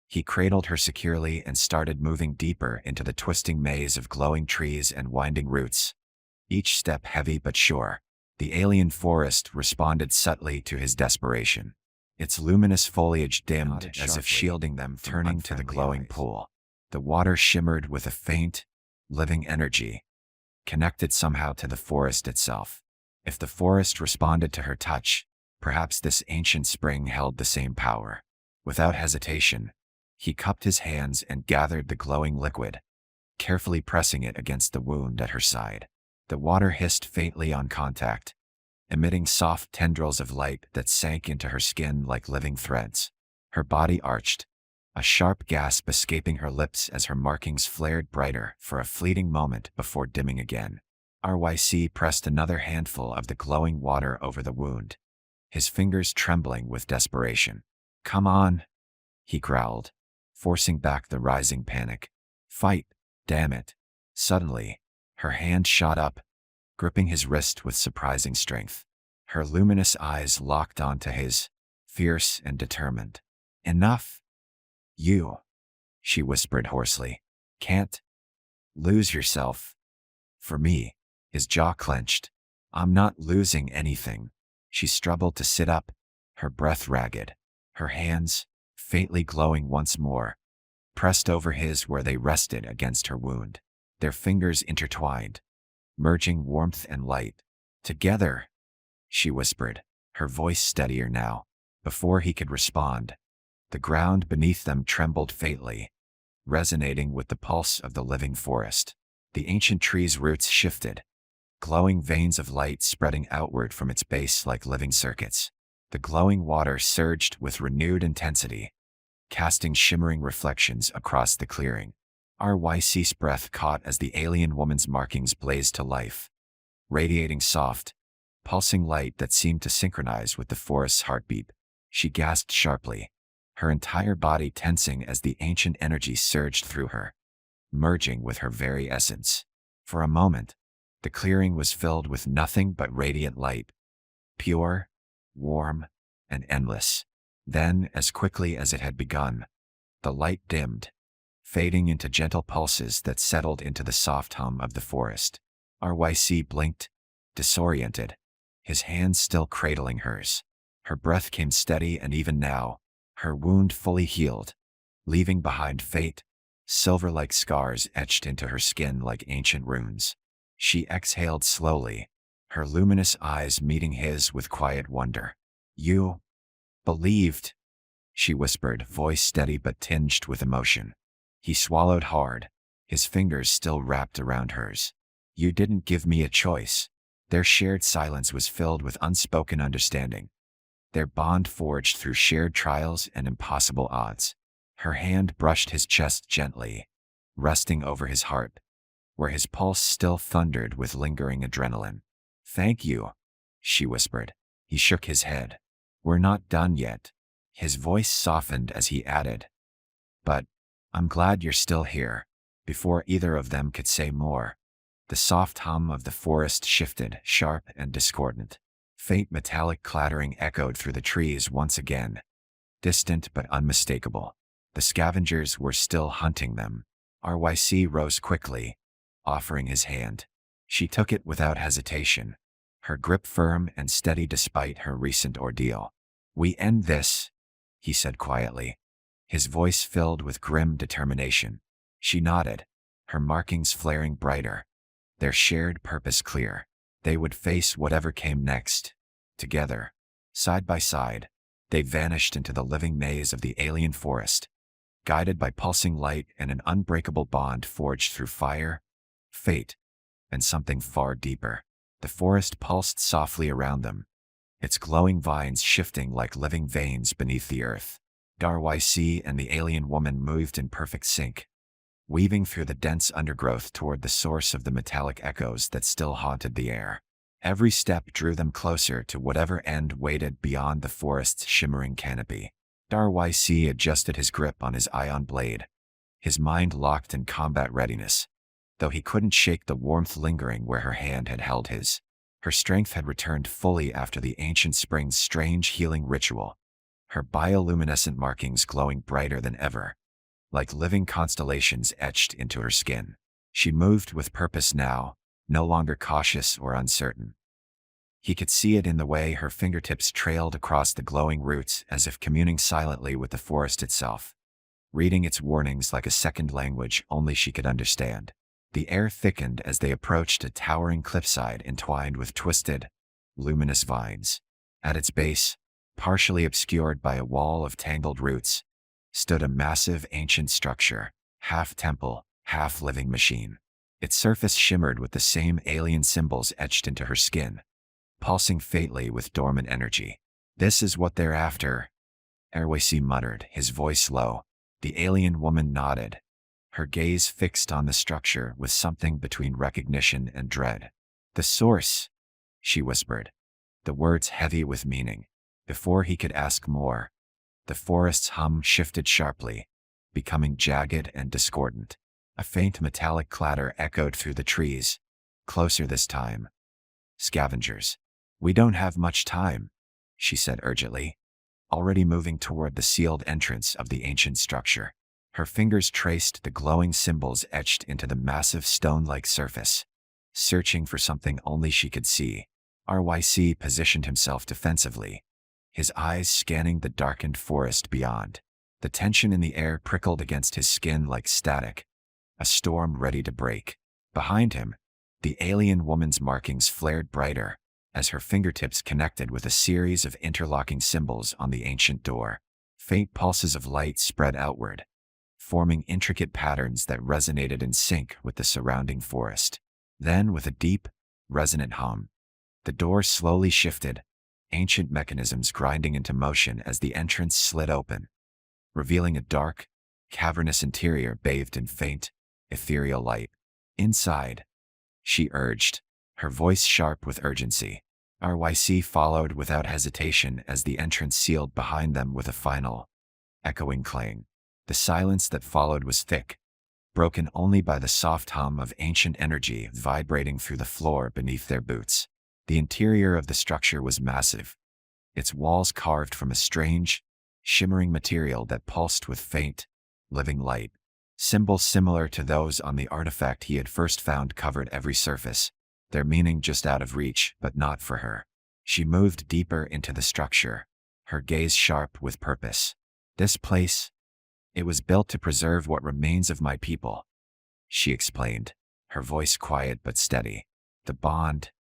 He cradled her securely and started moving deeper into the twisting maze of glowing trees and winding roots, each step heavy but sure. The alien forest responded subtly to his desperation. Its luminous foliage dimmed as if shielding them, turning to the glowing pool. The water shimmered with a faint, living energy, connected somehow to the forest itself. If the forest responded to her touch, perhaps this ancient spring held the same power. Without hesitation, he cupped his hands and gathered the glowing liquid, carefully pressing it against the wound at her side. The water hissed faintly on contact, emitting soft tendrils of light that sank into her skin like living threads. Her body arched, a sharp gasp escaping her lips as her markings flared brighter for a fleeting moment before dimming again. ERYC pressed another handful of the glowing water over the wound, his fingers trembling with desperation. "Come on," he growled, forcing back the rising panic. Fight, damn it. Suddenly, her hand shot up, gripping his wrist with surprising strength. Her luminous eyes locked onto his, fierce and determined. Enough. You, she whispered hoarsely, can't lose yourself. For me. His jaw clenched. I'm not losing anything. She struggled to sit up, her breath ragged. Her hands, faintly glowing once more, pressed over his where they rested against her wound. Their fingers intertwined, merging warmth and light. Together, she whispered, her voice steadier now. Before he could respond, the ground beneath them trembled faintly, resonating with the pulse of the living forest. The ancient tree's roots shifted, glowing veins of light spreading outward from its base like living circuits. The glowing water surged with renewed intensity, casting shimmering reflections across the clearing. RYC's breath caught as the alien woman's markings blazed to life, radiating soft, pulsing light that seemed to synchronize with the forest's heartbeat. She gasped sharply, her entire body tensing as the ancient energy surged through her, merging with her very essence. For a moment, the clearing was filled with nothing but radiant light, pure, warm, and endless. Then, as quickly as it had begun, the light dimmed, fading into gentle pulses that settled into the soft hum of the forest. RYC blinked, disoriented, his hands still cradling hers. Her breath came steady, and even now, her wound fully healed, leaving behind faint, silver-like scars etched into her skin like ancient runes. She exhaled slowly, her luminous eyes meeting his with quiet wonder. You believed, she whispered, voice steady but tinged with emotion. He swallowed hard, his fingers still wrapped around hers. You didn't give me a choice. Their shared silence was filled with unspoken understanding, their bond forged through shared trials and impossible odds. Her hand brushed his chest gently, resting over his heart, where his pulse still thundered with lingering adrenaline. Thank you, she whispered. He shook his head. We're not done yet. His voice softened as he added, but I'm glad you're still here. Before either of them could say more, the soft hum of the forest shifted, sharp and discordant. Faint metallic clattering echoed through the trees once again, distant but unmistakable. The scavengers were still hunting them. RYC rose quickly, offering his hand. She took it without hesitation, her grip firm and steady despite her recent ordeal. We end this, he said quietly, his voice filled with grim determination. She nodded, her markings flaring brighter, their shared purpose clear. They would face whatever came next. Together, side by side, they vanished into the living maze of the alien forest, guided by pulsing light and an unbreakable bond forged through fire, fate, and something far deeper. The forest pulsed softly around them, its glowing vines shifting like living veins beneath the earth. RYC and the alien woman moved in perfect sync, weaving through the dense undergrowth toward the source of the metallic echoes that still haunted the air. Every step drew them closer to whatever end waited beyond the forest's shimmering canopy. RYC adjusted his grip on his ion blade, his mind locked in combat readiness, though he couldn't shake the warmth lingering where her hand had held his. Her strength had returned fully after the ancient spring's strange healing ritual, her bioluminescent markings glowing brighter than ever, like living constellations etched into her skin. She moved with purpose now, no longer cautious or uncertain. He could see it in the way her fingertips trailed across the glowing roots as if communing silently with the forest itself, reading its warnings like a second language only she could understand. The air thickened as they approached a towering cliffside entwined with twisted, luminous vines. At its base, partially obscured by a wall of tangled roots, stood a massive ancient structure, half temple, half living machine. Its surface shimmered with the same alien symbols etched into her skin, pulsing faintly with dormant energy. This is what they're after, RYC muttered, his voice low. The alien woman nodded, her gaze fixed on the structure with something between recognition and dread. The source, she whispered, the words heavy with meaning. Before he could ask more, the forest's hum shifted sharply, becoming jagged and discordant. A faint metallic clatter echoed through the trees. Closer this time. Scavengers. We don't have much time, she said urgently, already moving toward the sealed entrance of the ancient structure. Her fingers traced the glowing symbols etched into the massive stone-like surface. Searching for something only she could see, RYC positioned himself defensively, his eyes scanning the darkened forest beyond. The tension in the air prickled against his skin like static, a storm ready to break. Behind him, the alien woman's markings flared brighter as her fingertips connected with a series of interlocking symbols on the ancient door. Faint pulses of light spread outward, forming intricate patterns that resonated in sync with the surrounding forest. Then, with a deep, resonant hum, the door slowly shifted, ancient mechanisms grinding into motion as the entrance slid open, revealing a dark, cavernous interior bathed in faint, ethereal light. Inside, she urged, her voice sharp with urgency. RYC followed without hesitation as the entrance sealed behind them with a final, echoing clang. The silence that followed was thick, broken only by the soft hum of ancient energy vibrating through the floor beneath their boots. The interior of the structure was massive, its walls carved from a strange, shimmering material that pulsed with faint, living light. Symbols similar to those on the artifact he had first found covered every surface, their meaning just out of reach, but not for her. She moved deeper into the structure, her gaze sharp with purpose. This place, it was built to preserve what remains of my people, she explained, her voice quiet but steady. The bond,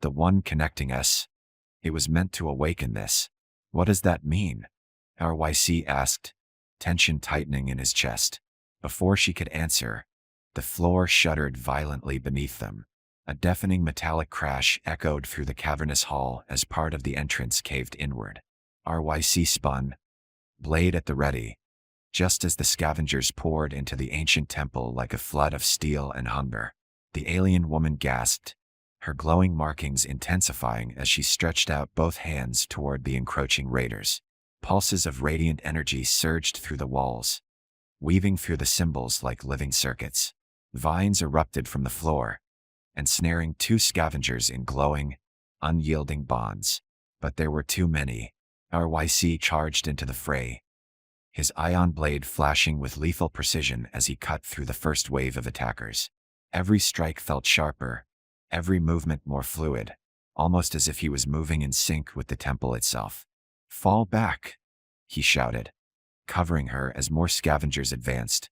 the one connecting us, it was meant to awaken this. What does that mean? RYC asked, tension tightening in his chest. Before she could answer, the floor shuddered violently beneath them. A deafening metallic crash echoed through the cavernous hall as part of the entrance caved inward. RYC spun, blade at the ready, just as the scavengers poured into the ancient temple like a flood of steel and hunger. The alien woman gasped, her glowing markings intensifying as she stretched out both hands toward the encroaching raiders. Pulses of radiant energy surged through the walls, weaving through the symbols like living circuits. Vines erupted from the floor, ensnaring two scavengers in glowing, unyielding bonds. But there were too many. RYC charged into the fray, his ion blade flashing with lethal precision as he cut through the first wave of attackers. Every strike felt sharper, every movement more fluid, almost as if he was moving in sync with the temple itself. "Fall back," he shouted, covering her as more scavengers advanced,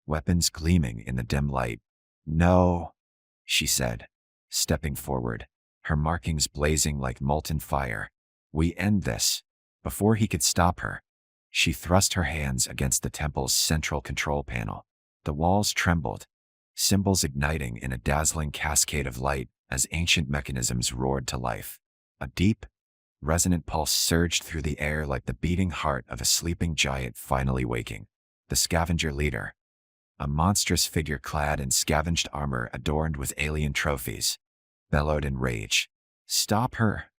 weapons gleaming in the dim light. "No," she said, stepping forward, her markings blazing like molten fire. "We end this." Before he could stop her, she thrust her hands against the temple's central control panel. The walls trembled, symbols igniting in a dazzling cascade of light as ancient mechanisms roared to life. A deep, resonant pulse surged through the air like the beating heart of a sleeping giant finally waking. The scavenger leader, a monstrous figure clad in scavenged armor adorned with alien trophies, bellowed in rage. "Stop her!"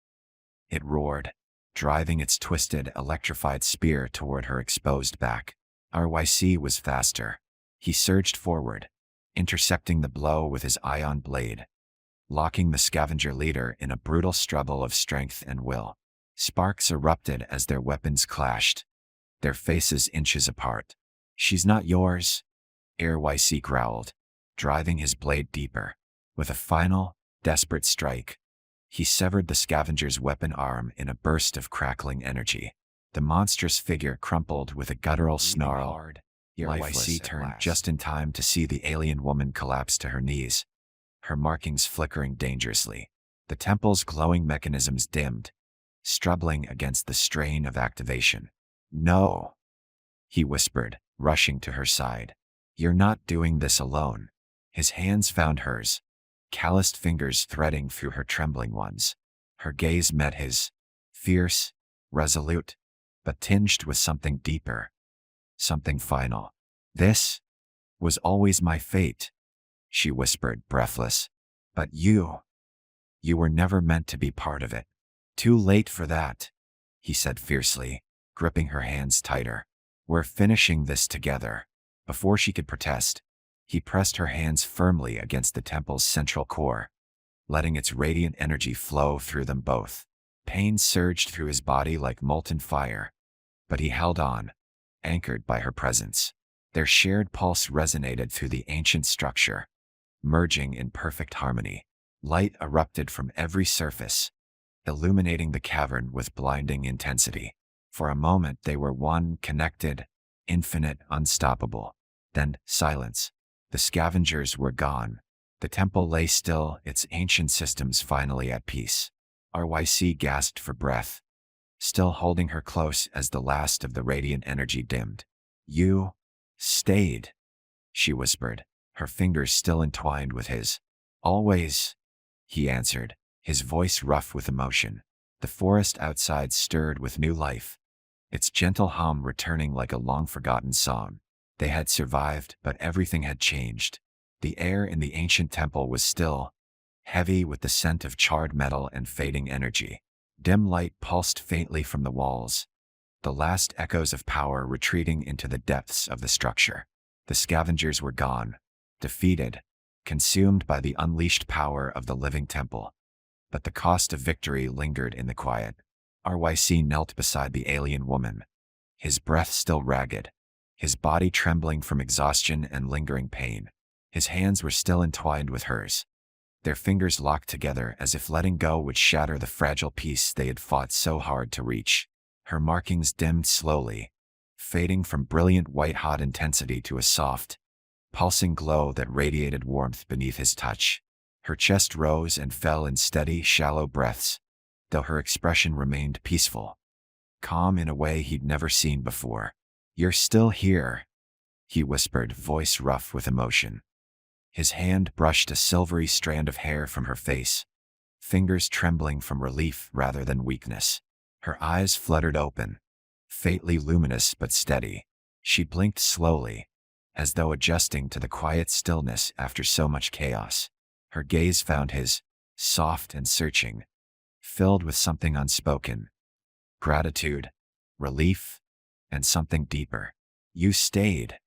it roared, driving its twisted, electrified spear toward her exposed back. RYC was faster. He surged forward, intercepting the blow with his ion blade, locking the scavenger leader in a brutal struggle of strength and will. Sparks erupted as their weapons clashed, their faces inches apart. "She's not yours," RYC growled, driving his blade deeper. With a final, desperate strike, he severed the scavenger's weapon arm in a burst of crackling energy. The monstrous figure crumpled with a guttural snarl. RYC turned just in time to see the alien woman collapse to her knees, her markings flickering dangerously. The temple's glowing mechanisms dimmed, struggling against the strain of activation. "No," he whispered, rushing to her side. "You're not doing this alone." His hands found hers, calloused fingers threading through her trembling ones. Her gaze met his, fierce, resolute, but tinged with something deeper, something final. "This was always my fate," she whispered, breathless. "But you were never meant to be part of it." "Too late for that," he said fiercely, gripping her hands tighter. We're finishing this together. Before she could protest, he pressed her hands firmly against the temple's central core, letting its radiant energy flow through them both. Pain surged through his body like molten fire, but he held on, anchored by her presence. Their shared pulse resonated through the ancient structure, merging in perfect harmony. Light erupted from every surface, illuminating the cavern with blinding intensity. For a moment they were one, connected, infinite, unstoppable. Then silence. The scavengers were gone. The temple lay still, its ancient systems finally at peace. RYC gasped for breath, still holding her close as the last of the radiant energy dimmed. You stayed, she whispered, her fingers still entwined with his. Always, he answered, his voice rough with emotion. The forest outside stirred with new life, its gentle hum returning like a long-forgotten song. They had survived, but everything had changed. The air in the ancient temple was still, heavy with the scent of charred metal and fading energy. Dim light pulsed faintly from the walls, the last echoes of power retreating into the depths of the structure. The scavengers were gone, defeated, consumed by the unleashed power of the living temple. But the cost of victory lingered in the quiet. RYC knelt beside the alien woman, his breath still ragged, his body trembling from exhaustion and lingering pain. His hands were still entwined with hers, their fingers locked together as if letting go would shatter the fragile peace they had fought so hard to reach. Her markings dimmed slowly, fading from brilliant white-hot intensity to a soft, pulsing glow that radiated warmth beneath his touch. Her chest rose and fell in steady, shallow breaths, though her expression remained peaceful, calm in a way he'd never seen before. You're still here, he whispered, voice rough with emotion. His hand brushed a silvery strand of hair from her face, fingers trembling from relief rather than weakness. Her eyes fluttered open, faintly luminous but steady. She blinked slowly, as though adjusting to the quiet stillness after so much chaos. Her gaze found his, soft and searching, filled with something unspoken. Gratitude, relief, and something deeper. You stayed,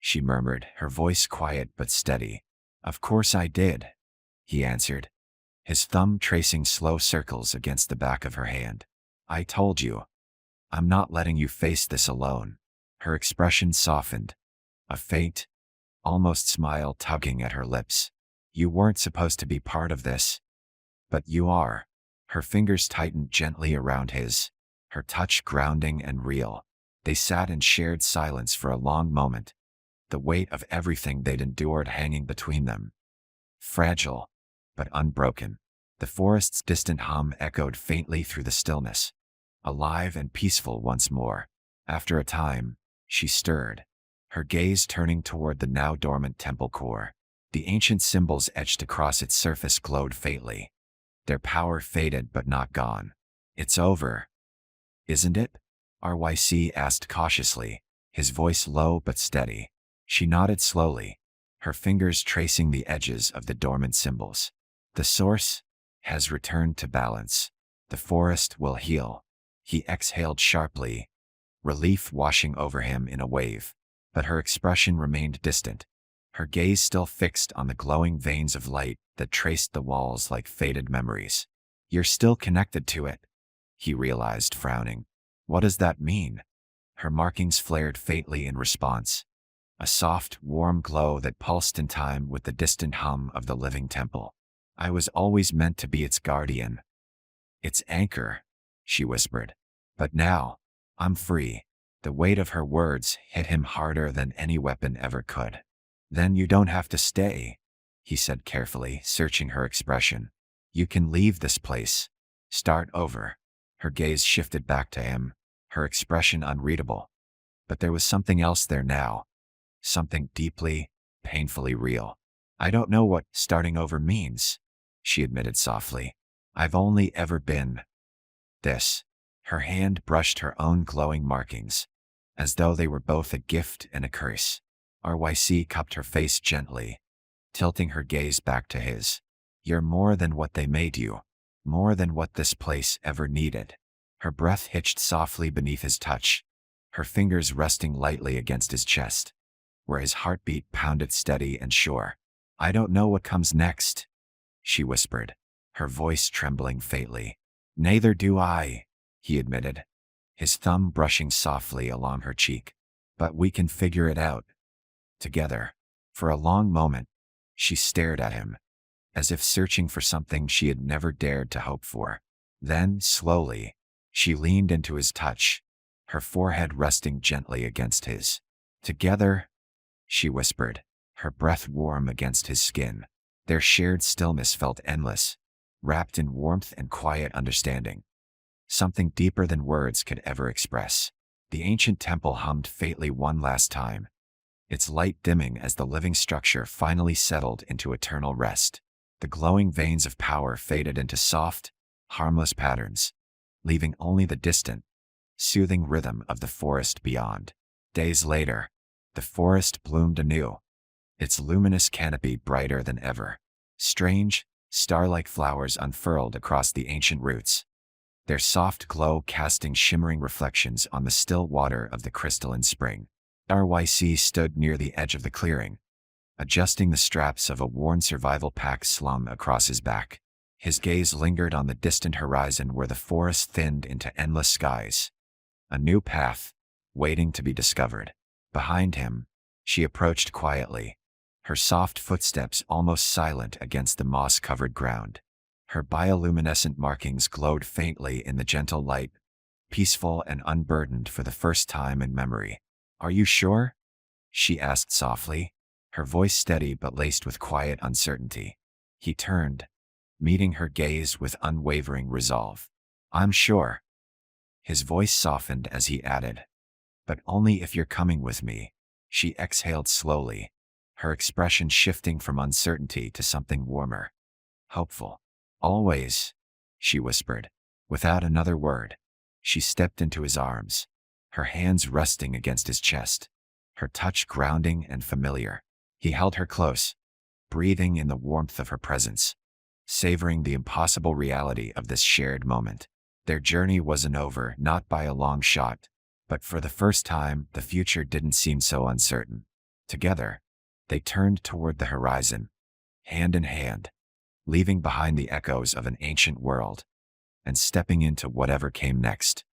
she murmured, her voice quiet but steady. Of course I did, he answered, his thumb tracing slow circles against the back of her hand. I told you, I'm not letting you face this alone. Her expression softened, a faint, almost smile tugging at her lips. You weren't supposed to be part of this, but you are. Her fingers tightened gently around his, her touch grounding and real. They sat in shared silence for a long moment, the weight of everything they'd endured hanging between them. Fragile, but unbroken. The forest's distant hum echoed faintly through the stillness, alive and peaceful once more. After a time, she stirred, her gaze turning toward the now dormant temple core. The ancient symbols etched across its surface glowed faintly, their power faded but not gone. It's over, isn't it? RYC asked cautiously, his voice low but steady. She nodded slowly, her fingers tracing the edges of the dormant symbols. The source has returned to balance. The forest will heal. He exhaled sharply, relief washing over him in a wave. But her expression remained distant, her gaze still fixed on the glowing veins of light that traced the walls like faded memories. You're still connected to it, he realized, frowning. What does that mean? Her markings flared faintly in response, a soft, warm glow that pulsed in time with the distant hum of the living temple. I was always meant to be its guardian, its anchor, she whispered. But now, I'm free. The weight of her words hit him harder than any weapon ever could. Then you don't have to stay, he said carefully, searching her expression. You can leave this place. Start over. Her gaze shifted back to him, her expression unreadable. But there was something else there now. Something deeply, painfully real. I don't know what starting over means, she admitted softly. I've only ever been this. Her hand brushed her own glowing markings, as though they were both a gift and a curse. RYC cupped her face gently, tilting her gaze back to his. You're more than what they made you, more than what this place ever needed. Her breath hitched softly beneath his touch, her fingers resting lightly against his chest, where his heartbeat pounded steady and sure. "I don't know what comes next," she whispered, her voice trembling faintly. "Neither do I," he admitted, his thumb brushing softly along her cheek. "But we can figure it out together." For a long moment, she stared at him, as if searching for something she had never dared to hope for. Then, slowly, she leaned into his touch, her forehead resting gently against his. "Together," she whispered, her breath warm against his skin. Their shared stillness felt endless, wrapped in warmth and quiet understanding, something deeper than words could ever express. The ancient temple hummed faintly one last time, its light dimming as the living structure finally settled into eternal rest. The glowing veins of power faded into soft, harmless patterns, leaving only the distant, soothing rhythm of the forest beyond. Days later, the forest bloomed anew, its luminous canopy brighter than ever. Strange, star-like flowers unfurled across the ancient roots, their soft glow casting shimmering reflections on the still water of the crystalline spring. RYC stood near the edge of the clearing, adjusting the straps of a worn survival pack slung across his back. His gaze lingered on the distant horizon where the forest thinned into endless skies. A new path, waiting to be discovered. Behind him, she approached quietly, her soft footsteps almost silent against the moss-covered ground. Her bioluminescent markings glowed faintly in the gentle light, peaceful and unburdened for the first time in memory. "Are you sure?" she asked softly, her voice steady but laced with quiet uncertainty. He turned, meeting her gaze with unwavering resolve. "I'm sure." His voice softened as he added, "But only if you're coming with me." She exhaled slowly, her expression shifting from uncertainty to something warmer. "Hopeful." "Always," she whispered. Without another word, she stepped into his arms, her hands resting against his chest, her touch grounding and familiar. He held her close, breathing in the warmth of her presence, savoring the impossible reality of this shared moment. Their journey wasn't over, not by a long shot, but for the first time, the future didn't seem so uncertain. Together, they turned toward the horizon, hand in hand, leaving behind the echoes of an ancient world and stepping into whatever came next.